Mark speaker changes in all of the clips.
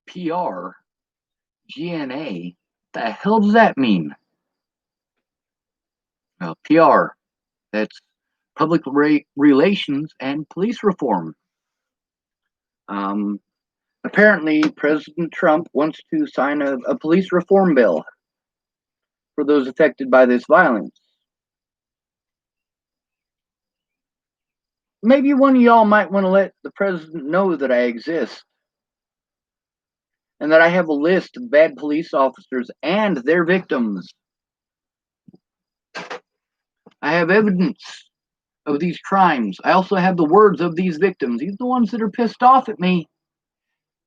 Speaker 1: PR, GNA. The hell does that mean? PR, that's public relations and police reform. Um, Apparently, President Trump wants to sign a police reform bill for those affected by this violence. Maybe one of y'all might want to let the president know that I exist and that I have a list of bad police officers and their victims. I have evidence of these crimes. I also have the words of these victims. These are the ones that are pissed off at me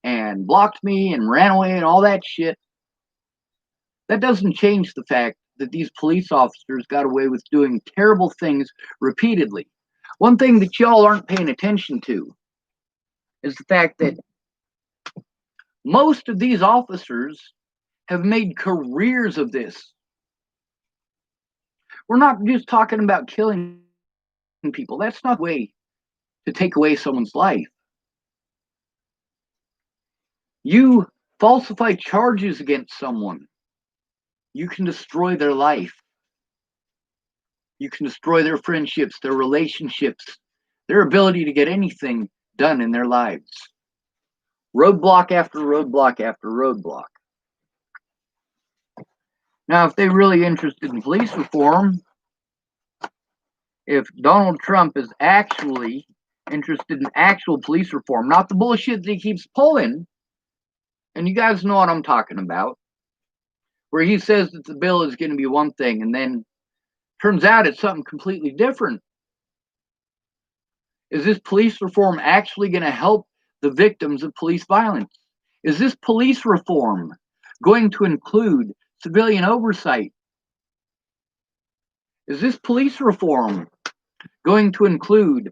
Speaker 1: and blocked me and ran away and all that shit. That doesn't change the fact that these police officers got away with doing terrible things repeatedly. One thing that y'all aren't paying attention to is the fact that most of these officers have made careers of this. We're not just talking about killing people. That's not the way to take away someone's life. You falsify charges against someone, you can destroy their life. You can destroy their friendships, their relationships, their ability to get anything done in their lives. Roadblock after roadblock after roadblock. Now, if they're really interested in police reform, if Donald Trump is actually interested in actual police reform, not the bullshit that he keeps pulling, and you guys know what I'm talking about, where he says that the bill is going to be one thing and then turns out it's something completely different. Is this police reform actually going to help the victims of police violence? Is this police reform going to include civilian oversight? Is this police reform going to include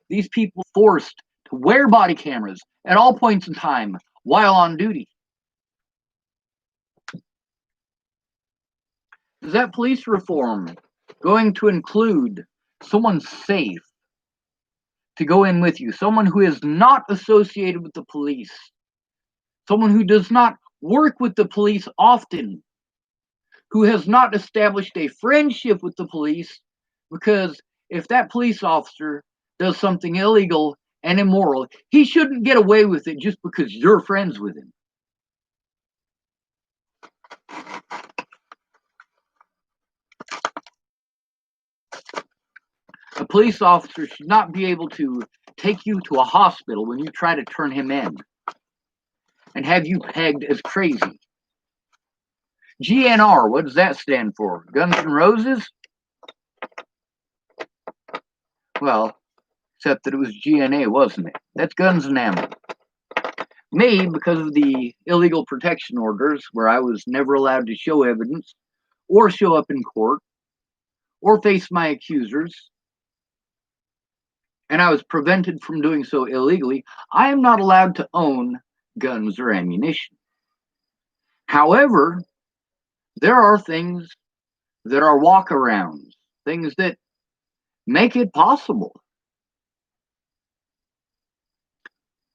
Speaker 1: these people forced to wear body cameras at all points in time while on duty? Is that police reform going to include someone safe to go in with you, someone who is not associated with the police, someone who does not work with the police often, who has not established a friendship with the police, because if that police officer does something illegal and immoral, he shouldn't get away with it just because you're friends with him. A police officer should not be able to take you to a hospital when you try to turn him in and have you pegged as crazy. GNR, what does that stand for? Guns N' Roses? Well, except that it was GNA, wasn't it? That's guns and ammo. Me, because of the illegal protection orders, where I was never allowed to show evidence or show up in court or face my accusers, and I was prevented from doing so illegally, I am not allowed to own guns or ammunition. However, there are things that are walkarounds, things that make it possible.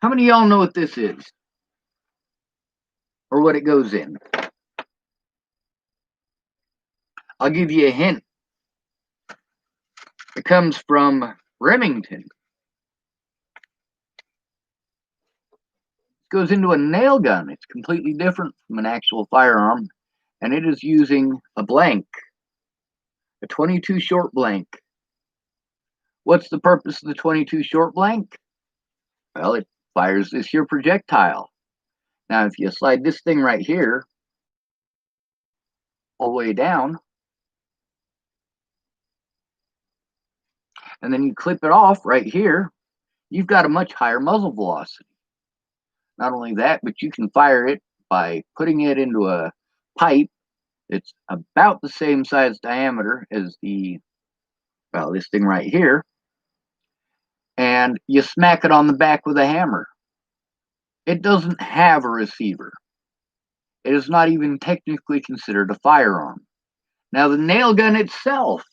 Speaker 1: How many of y'all know what this is? Or what it goes in? I'll give you a hint. It comes from Remington. It goes into a nail gun. It's completely different from an actual firearm, and it is using a blank, a 22 short blank. What's the purpose of the 22 short blank? Well, it fires this here projectile. Now, if you slide this thing right here all the way down, and then you clip it off right here, you've got a much higher muzzle velocity. Not only that, but you can fire it by putting it into a pipe that's about the same size diameter as this thing right here, and you smack it on the back with a hammer. It doesn't have a receiver. It is not even technically considered a firearm. Now, the nail gun itself,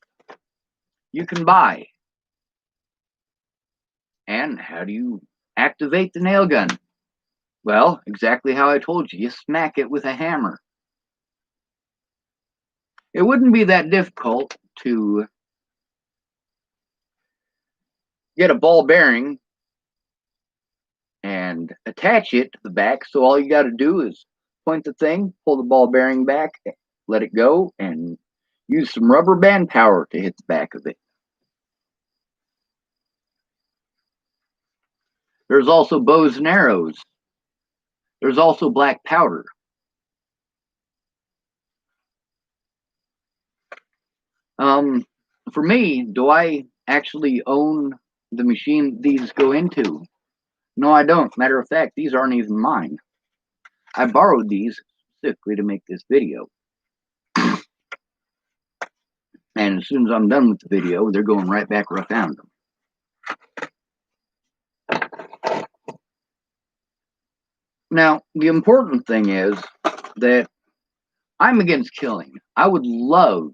Speaker 1: you can buy. And how do you activate the nail gun? Well, exactly how I told you. You smack it with a hammer. It wouldn't be that difficult to get a ball bearing and attach it to the back. So all you got to do is point the thing, pull the ball bearing back, let it go, and use some rubber band power to hit the back of it. There's also bows and arrows. There's also black powder. For me, do I actually own the machine these go into? No, I don't. Matter of fact, these aren't even mine. I borrowed these specifically to make this video. And as soon as I'm done with the video, they're going right back where I found them. Now, the important thing is that I'm against killing. I would love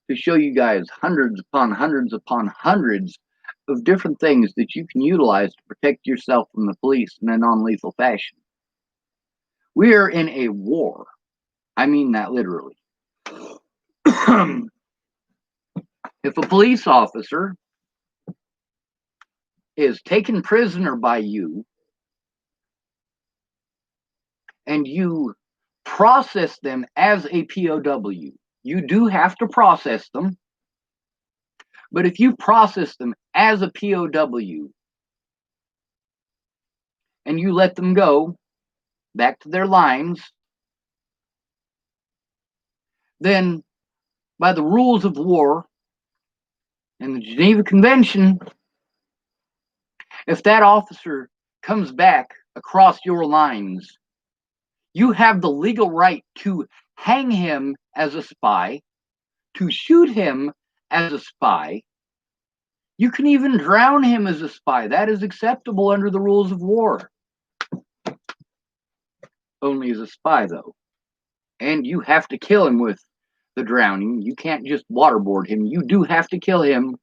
Speaker 1: to show you guys hundreds upon hundreds upon hundreds of different things that you can utilize to protect yourself from the police in a non-lethal fashion. We are in a war. I mean that literally. If a police officer is taken prisoner by you and you process them as a POW, you do have to process them. But if you process them as a POW and you let them go back to their lines, then by the rules of war and the Geneva Convention, if that officer comes back across your lines, you have the legal right to hang him as a spy, to shoot him as a spy. You can even drown him as a spy. That is acceptable under the rules of war. Only as a spy, though. And you have to kill him with the drowning. You can't just waterboard him. You do have to kill him,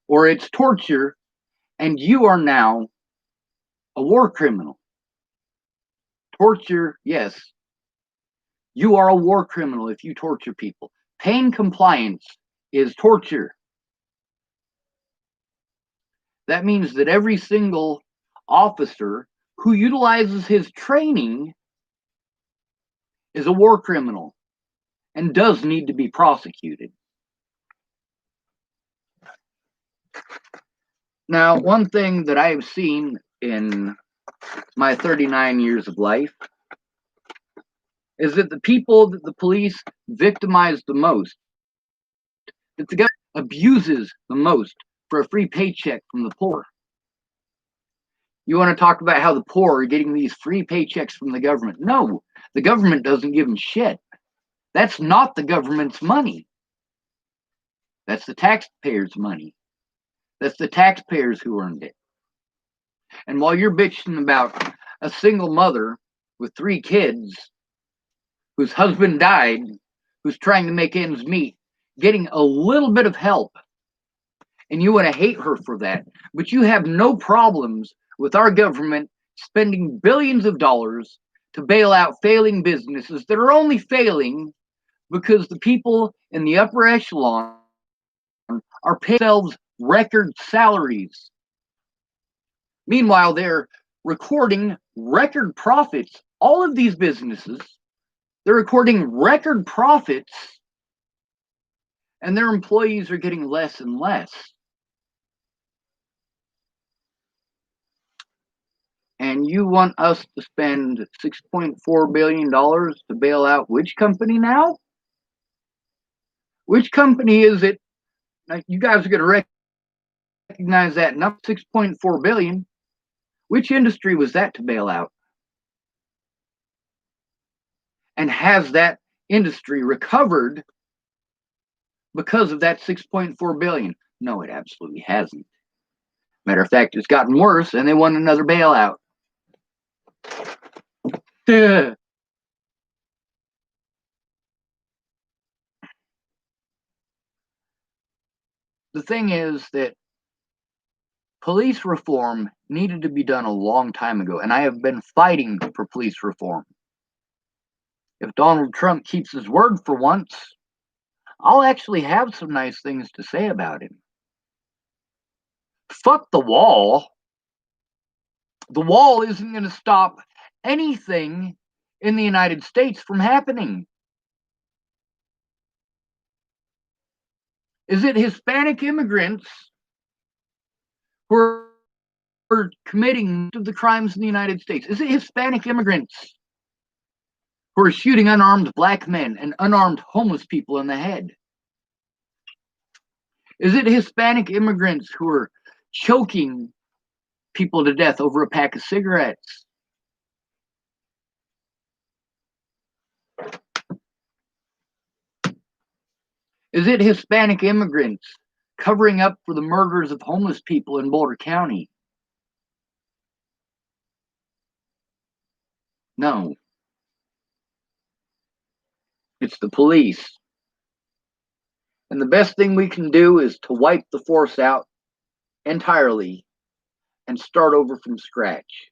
Speaker 1: or it's torture, and you are now a war criminal. Torture, yes. You are a war criminal if you torture people. Pain compliance is torture. That means that every single officer who utilizes his training is a war criminal and does need to be prosecuted. Now, one thing that I have seen in my 39 years of life is that the people that the police victimize the most, that the government abuses the most for a free paycheck from the poor. You want to talk about how the poor are getting these free paychecks from the government? No, the government doesn't give them shit. That's not the government's money. That's the taxpayers' money. That's the taxpayers who earned it. And while you're bitching about a single mother with 3 kids whose husband died, who's trying to make ends meet, getting a little bit of help, and you want to hate her for that, but you have no problems with our government spending billions of dollars to bail out failing businesses that are only failing because the people in the upper echelon are paying themselves record salaries. Meanwhile, they're recording record profits. All of these businesses, they're recording record profits, and their employees are getting less and less. And you want us to spend $6.4 billion to bail out which company now? Which company is it? Now, you guys are going to recognize that number, $6.4 billion. Which industry was that to bail out? And has that industry recovered because of that $6.4 billion? No, it absolutely hasn't. Matter of fact, it's gotten worse, and they want another bailout. The thing is that Police reform needed to be done a long time ago, and I have been fighting for police reform. If Donald Trump keeps his word for once, I'll actually have some nice things to say about him. Fuck the wall. The wall isn't going to stop anything in the United States from happening. Is it Hispanic immigrants who are committing most of the crimes in the United States? Is it Hispanic immigrants who are shooting unarmed black men and unarmed homeless people in the head? Is it Hispanic immigrants who are choking people to death over a pack of cigarettes? Is it Hispanic immigrants covering up for the murders of homeless people in Boulder County? No. It's the police. And the best thing we can do is to wipe the force out entirely and start over from scratch.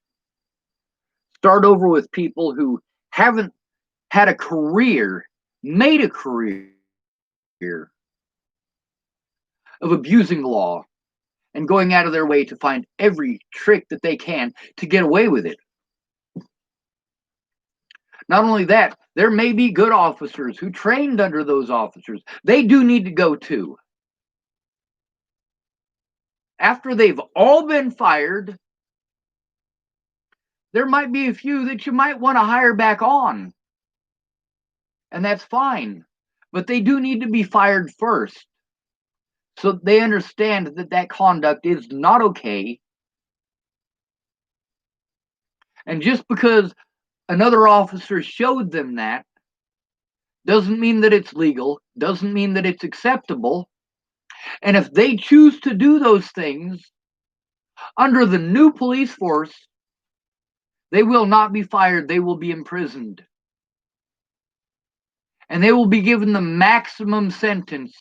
Speaker 1: Start over with people who haven't had a career, made a career of abusing the law and going out of their way to find every trick that they can to get away with it. Not only that, there may be good officers who trained under those officers. They do need to go too. After they've all been fired, there might be a few that you might want to hire back on. And that's fine. But they do need to be fired first, so they understand that that conduct is not okay. And just because another officer showed them that doesn't mean that it's legal, doesn't mean that it's acceptable. And if they choose to do those things under the new police force, they will not be fired, they will be imprisoned. And they will be given the maximum sentence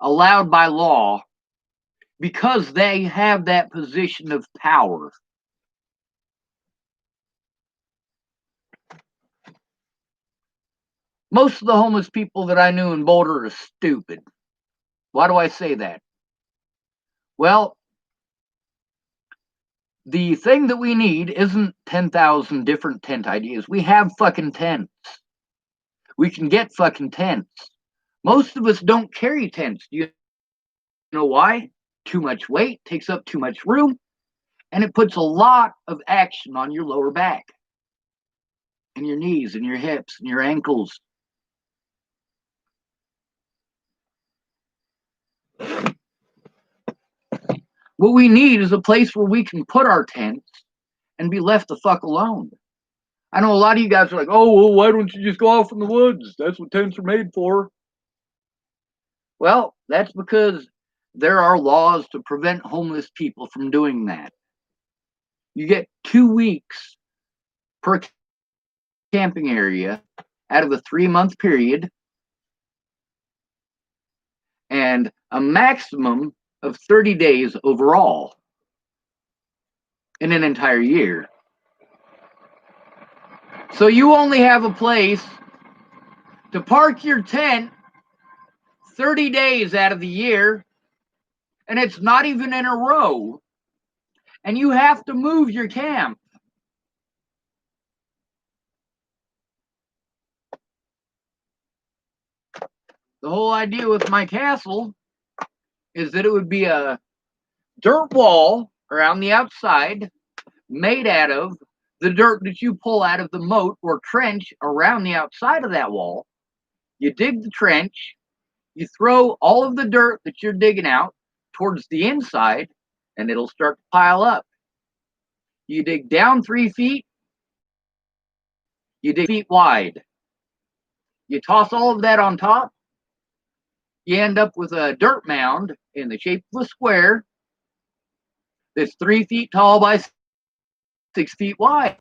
Speaker 1: allowed by law because they have that position of power. Most of the homeless people that I knew in Boulder are stupid. Why do I say that? Well, the thing that we need isn't 10,000 different tent ideas. We have fucking tents. We can get fucking tents. Most of us don't carry tents. Do you know why? Too much weight, takes up too much room, and it puts a lot of action on your lower back and your knees and your hips and your ankles. What we need is a place where we can put our tents and be left the fuck alone. I know a lot of you guys are like, oh, well, why don't you just go off in the woods? That's what tents are made for. Well, that's because there are laws to prevent homeless people from doing that. You get 2 weeks per camping area out of a 3-month period, and a maximum of 30 days overall in an entire year. So you only have a place to park your tent 30 days out of the year, and it's not even in a row, and you have to move your camp. The whole idea with my castle is that it would be a dirt wall around the outside made out of the dirt that you pull out of the moat or trench around the outside of that wall. You dig the trench, you throw all of the dirt that you're digging out towards the inside, and it'll start to pile up. You dig down 3 feet, you dig feet wide. You toss all of that on top, you end up with a dirt mound in the shape of a square that's 3 feet tall by 6 feet wide.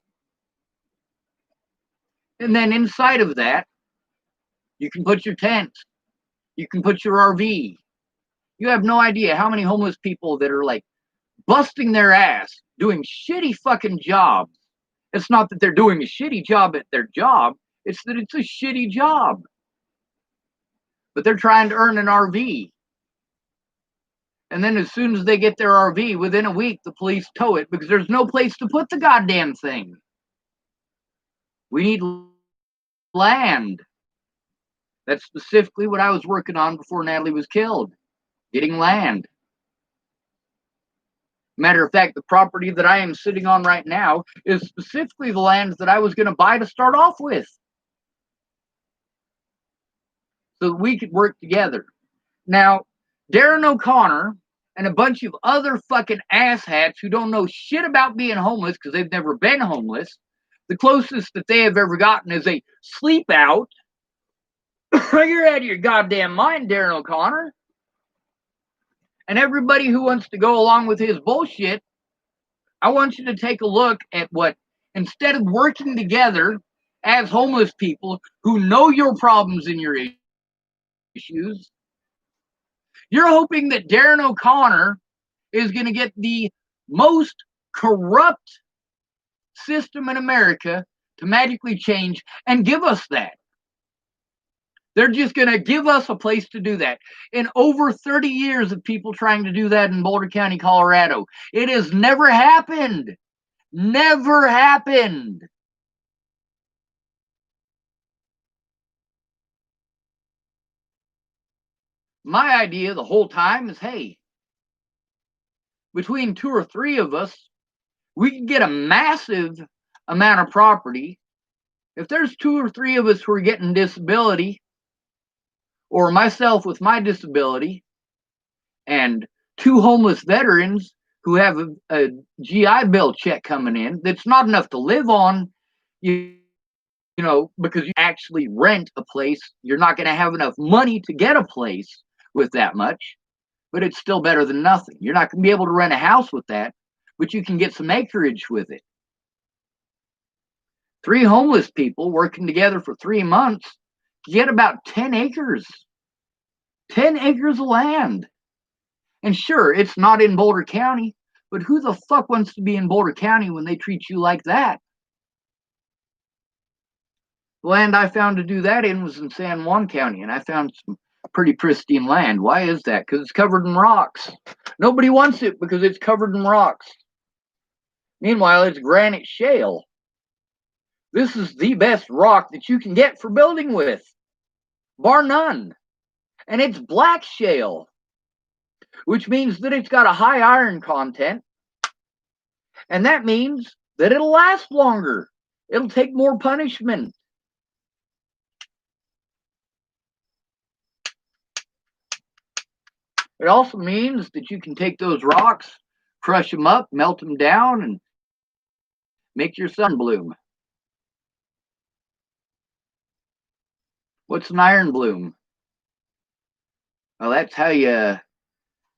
Speaker 1: And then inside of that, you can put your tent, you can put your RV. You have no idea how many homeless people that are like busting their ass, doing shitty fucking jobs. It's not that they're doing a shitty job at their job, it's that it's a shitty job. But they're trying to earn an RV. And then as soon as they get their RV, within a week, the police tow it because there's no place to put the goddamn thing. We need land. That's specifically what I was working on before Natalie was killed. Getting land. Matter of fact, the property that I am sitting on right now is specifically the land that I was going to buy to start off with. So that we could work together. Now, Darren O'Connor and a bunch of other fucking asshats who don't know shit about being homeless because they've never been homeless. The closest that they have ever gotten is a sleep out. You're out of your goddamn mind, Darren O'Connor. And everybody who wants to go along with his bullshit, I want you to take a look at what, instead of working together as homeless people who know your problems and your issues, you're hoping that Darren O'Connor is going to get the most corrupt system in America to magically change and give us that. They're just going to give us a place to do that. In over 30 years of people trying to do that in Boulder County, Colorado, it has never happened. Never happened. My idea the whole time is, hey, between 2 or 3 of us, we can get a massive amount of property. If there's 2 or 3 of us who are getting disability, or myself with my disability, and 2 homeless veterans who have a GI Bill check coming in that's not enough to live on, you know, because you actually rent a place, you're not going to have enough money to get a place with that much, but it's still better than nothing. You're not going to be able to rent a house with that, but you can get some acreage with it. 3 homeless people working together for 3 months get about 10 acres. 10 acres of land. And sure, it's not in Boulder County, but who the fuck wants to be in Boulder County when they treat you like that? The land I found to do that in was in San Juan County, and I found some pretty pristine land. Why is that? Because it's covered in rocks. Nobody wants it because it's covered in rocks. Meanwhile, it's granite shale. This is the best rock that you can get for building with, bar none. And it's black shale, which means that it's got a high iron content. And that means that it'll last longer. It'll take more punishment. It also means that you can take those rocks, crush them up, melt them down, and make your sun bloom. What's an iron bloom? Well, that's how you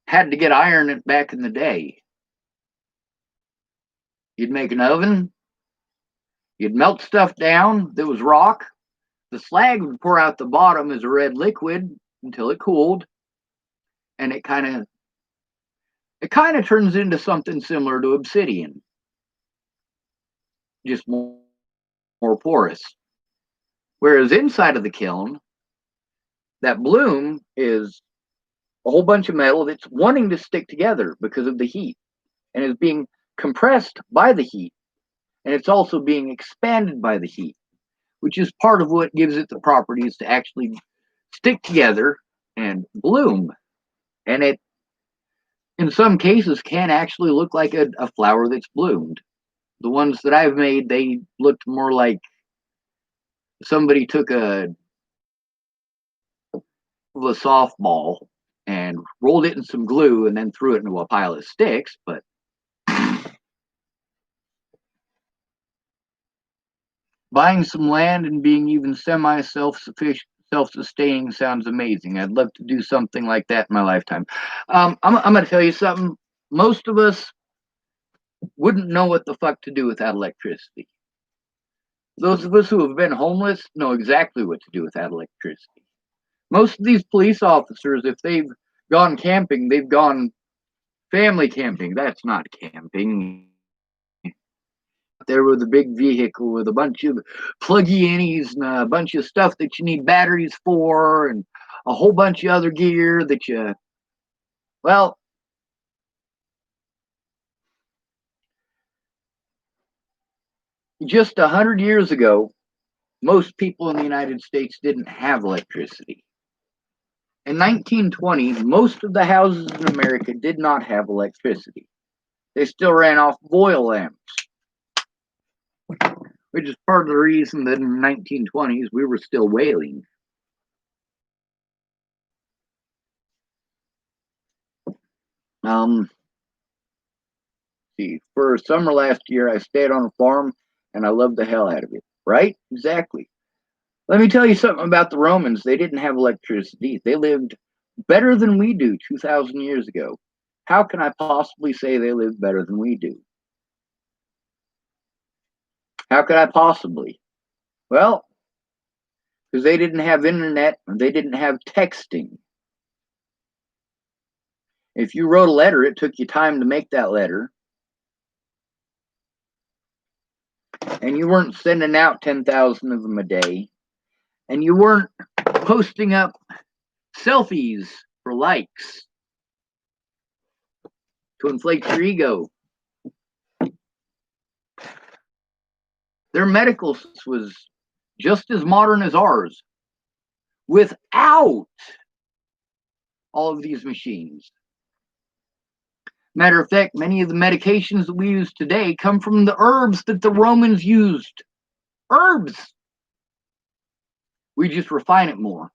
Speaker 1: had to get iron back in the day. You'd make an oven, you'd melt stuff down that was rock, the slag would pour out the bottom as a red liquid until it cooled, and it kind of turns into something similar to obsidian, just more porous. Whereas inside of the kiln, that bloom is a whole bunch of metal that's wanting to stick together because of the heat, and is being compressed by the heat, and it's also being expanded by the heat, which is part of what gives it the properties to actually stick together and bloom. And it, in some cases, can actually look like a flower that's bloomed. The ones that I've made, they looked more like somebody took a softball and rolled it in some glue and then threw it into a pile of sticks. But buying some land and being even semi self-sustaining sounds amazing. I'd love to do something like that in my lifetime. I'm going to tell you something. Most of us wouldn't know what the fuck to do without electricity. Those of us who have been homeless know exactly what to do without electricity. Most of these police officers, if they've gone camping, they've gone Family camping, that's not camping. There with a big vehicle with a bunch of pluggy-innies and a bunch of stuff that you need batteries for and a whole bunch of other gear that you, well, just 100 years ago, most people in the United States didn't have electricity. In 1920, most of the houses in America did not have electricity. They still ran off oil lamps, which is part of the reason that in the 1920s we were still whaling. See, for summer last year, I stayed on a farm and I loved the hell out of it. Right? Exactly. Let me tell you something about the Romans. They didn't have electricity. They lived better than we do 2,000 years ago. How can I possibly say they lived better than we do? How could I possibly? Well, because they didn't have internet, they didn't have texting. If you wrote a letter, it took you time to make that letter. And you weren't sending out 10,000 of them a day. And you weren't posting up selfies for likes to inflate your ego. Their medical was just as modern as ours without all of these machines. Matter of fact, many of the medications that we use today come from the herbs that the Romans used. Herbs. We just refine it more.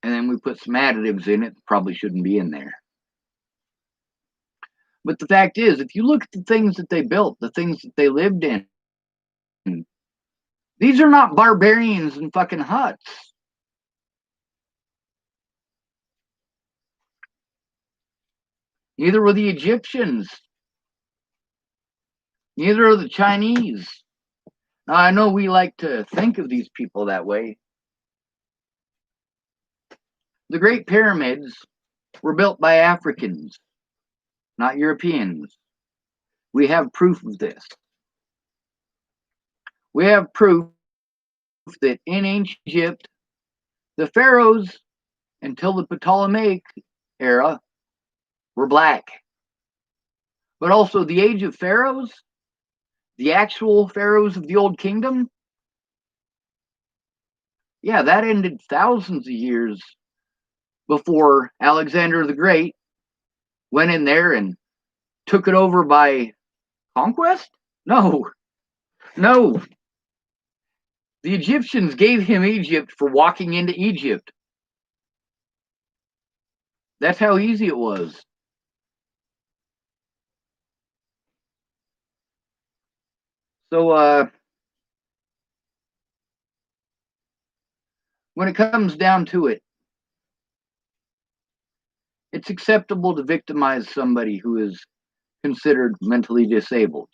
Speaker 1: And then we put some additives in it that probably shouldn't be in there. But the fact is, if you look at the things that they built, the things that they lived in, these are not barbarians in fucking huts. Neither were the Egyptians. Neither are the Chinese. Now, I know we like to think of these people that way. The Great Pyramids were built by Africans, not Europeans. We have proof of this. We have proof that in ancient Egypt, the pharaohs, until the Ptolemaic era, were black. But also the age of pharaohs, the actual pharaohs of the Old Kingdom, yeah, that ended thousands of years before Alexander the Great went in there and took it over by conquest? No. The Egyptians gave him Egypt for walking into Egypt. That's how easy it was. So, when it comes down to it, it's acceptable to victimize somebody who is considered mentally disabled.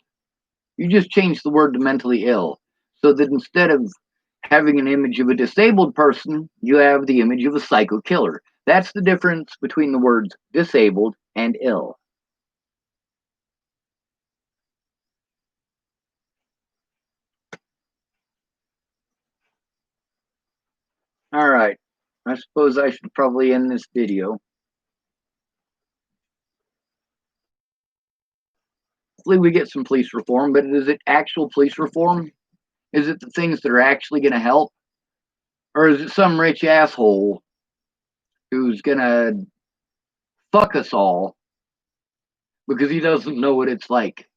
Speaker 1: You just change the word to mentally ill, so that instead of having an image of a disabled person, you have the image of a psycho killer. That's the difference between the words disabled and ill. All right. I suppose I should probably end this video. Hopefully we get some police reform, but is it actual police reform? Is it the things that are actually going to help? Or is it some rich asshole who's going to fuck us all because he doesn't know what it's like?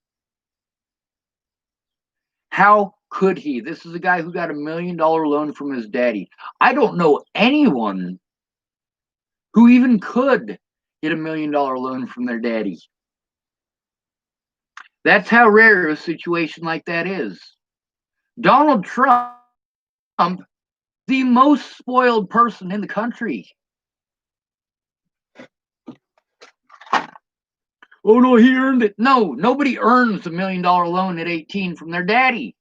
Speaker 1: How could he? This is a guy who got $1 million loan from his daddy. I don't know anyone who even could get $1 million loan from their daddy. That's how rare a situation like that is. Donald Trump, the most spoiled person in the country. Oh no, he earned it. No, nobody earns $1 million loan at 18 from their daddy.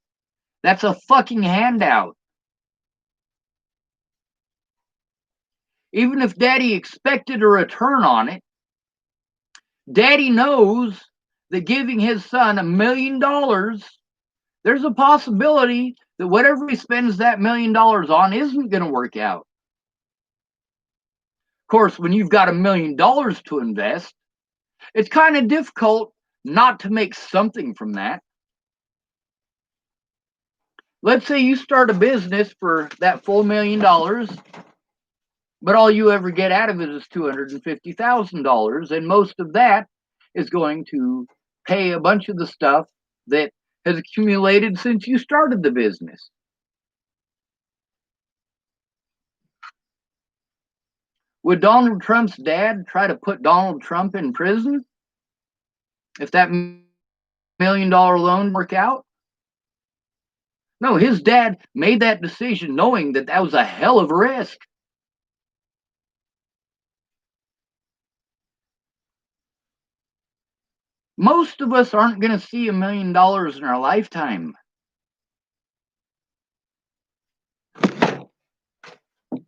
Speaker 1: That's a fucking handout. Even if daddy expected a return on it, daddy knows that giving his son $1 million, there's a possibility that whatever he spends that $1 million on isn't going to work out. Of course, when you've got $1 million to invest, it's kind of difficult not to make something from that. Let's say you start a business for that full $1 million, but all you ever get out of it is $250,000, and most of that is going to pay a bunch of the stuff that has accumulated since you started the business. Would Donald Trump's dad try to put Donald Trump in prison if that $1 million loan worked out? No, his dad made that decision knowing that that was a hell of a risk. Most of us aren't going to see $1 million in our lifetime,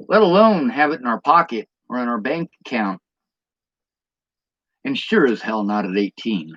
Speaker 1: let alone have it in our pocket or in our bank account. And sure as hell not at 18.